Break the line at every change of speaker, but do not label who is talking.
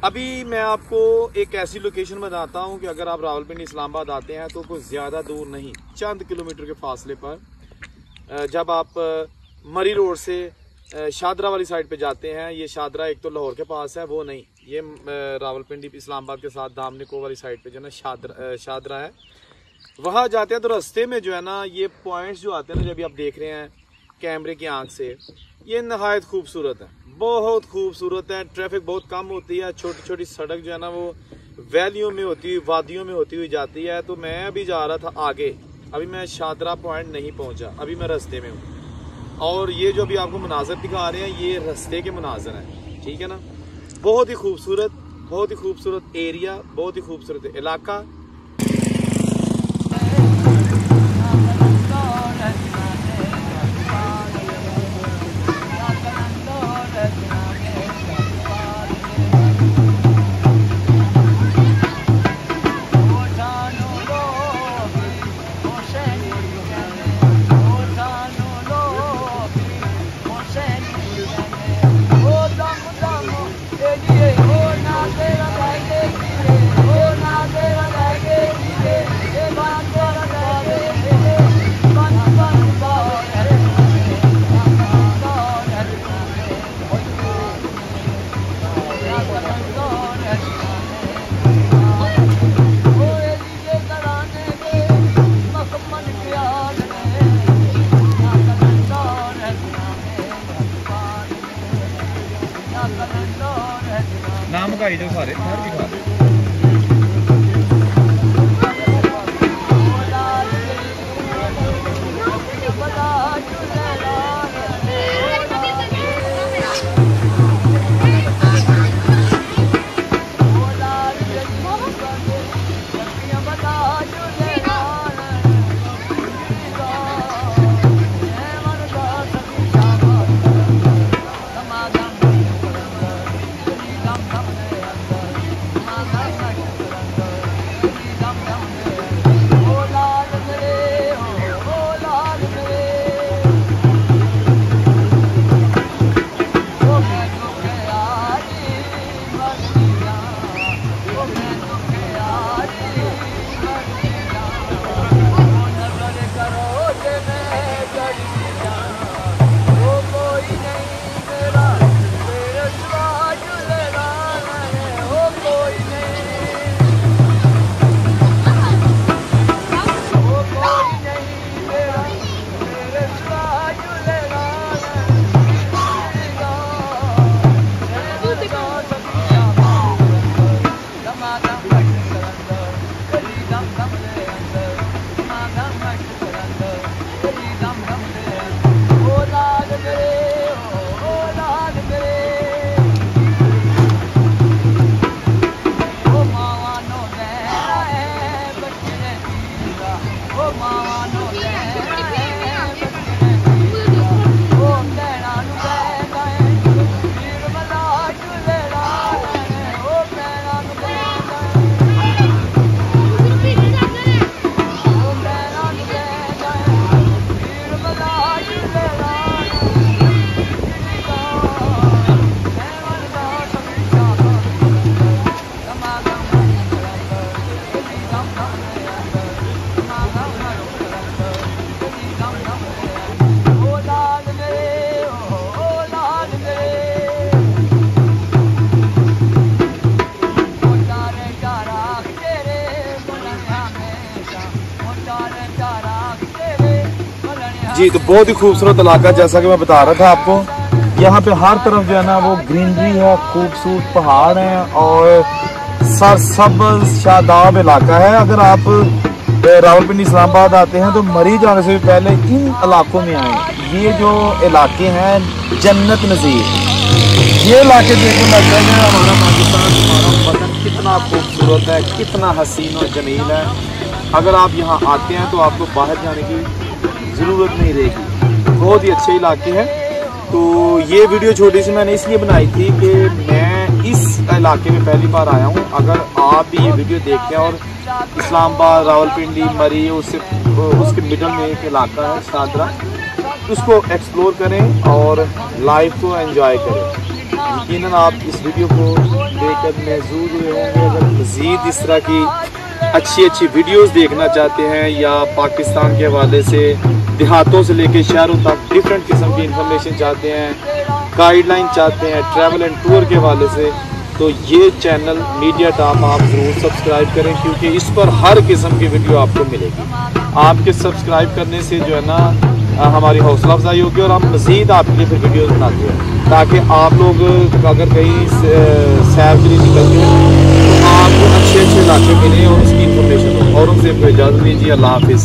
अभी मैं आपको एक ऐसी लोकेशन बताता हूँ कि अगर आप रावलपिंडी इस्लामाबाद आते हैं तो कुछ ज़्यादा दूर नहीं, चंद किलोमीटर के फासले पर जब आप मरी रोड से शादरा वाली साइड पे जाते हैं, ये शादरा एक तो लाहौर के पास है, वो नहीं, ये रावलपिंडी इस्लामाबाद के साथ दामनिको वाली साइड पे जो है ना शादरा है, वहाँ जाते हैं तो रास्ते में जो है ना ये पॉइंट्स जो आते हैं ना, जब आप देख रहे हैं कैमरे की आंख से, ये नहायत खूबसूरत है, बहुत खूबसूरत है। ट्रैफिक बहुत कम होती है, छोटी छोटी सड़क जो है ना वो वैलियों में होती हुई, वादियों में होती हुई जाती है। तो मैं अभी जा रहा था आगे, अभी मैं शादरा पॉइंट नहीं पहुंचा, अभी मैं रास्ते में हूँ। और ये जो अभी आपको मनाजर दिखा रहे हैं ये रास्ते के मनाजर हैं, ठीक है ना। बहुत ही खूबसूरत एरिया, बहुत ही खूबसूरत इलाका। नाम का जो सारे दिखा जी। तो बहुत ही खूबसूरत इलाका, जैसा कि मैं बता रहा था आपको, यहाँ पे हर तरफ जो है ना वो ग्रीनरी है, खूबसूरत पहाड़ हैं और सरसब्ज शादाब इलाका है। अगर आप रावलपिंडी इस्लामाबाद आते हैं तो मरी जाने से भी पहले इन इलाकों में आए। ये जो इलाके हैं जन्नत नज़ीर, ये इलाके देखने लग रहे हैं हमारा पाकिस्तान, हमारा वतन कितना खूबसूरत है, कितना हसीन और जमील है। अगर आप यहाँ आते हैं तो आपको बाहर जाने की ज़रूरत नहीं रहेगी, बहुत ही अच्छे इलाके हैं। तो ये वीडियो छोटी सी मैंने इसलिए बनाई थी कि मैं इस इलाके में पहली बार आया हूँ। अगर आप भी ये वीडियो देखते हैं और इस्लामाबाद, रावलपिंडी, मरी, उसके मिडल में एक इलाका है शादरा, उसको एक्सप्लोर करें और लाइफ को एंजॉय करें। यकीनन आप इस वीडियो को देखकर महसूस हुए होंगे। अगर मज़ीद इस तरह की अच्छी वीडियोस देखना चाहते हैं या पाकिस्तान के हवाले से देहातों से लेके शहरों तक डिफरेंट किस्म की इंफॉर्मेशन चाहते हैं, गाइडलाइन चाहते हैं ट्रैवल एंड टूर के हवाले से, तो ये चैनल मीडिया टॉप आप ज़रूर सब्सक्राइब करें, क्योंकि इस पर हर किस्म की वीडियो आपको मिलेगी। आपके सब्सक्राइब करने से जो है ना हमारी हौसला अफजाई होगी और हम मज़ीद आपके लिए फिर वीडियोज़ बनाते हैं, ताकि आप लोग अगर कहीं सैर के लिए निकलते हैं तो आपको अच्छे इलाके मिले और उसकी इंफॉर्मेशन हो। और उनसे इजाज़त दीजिए। अल्लाह हाफिज़।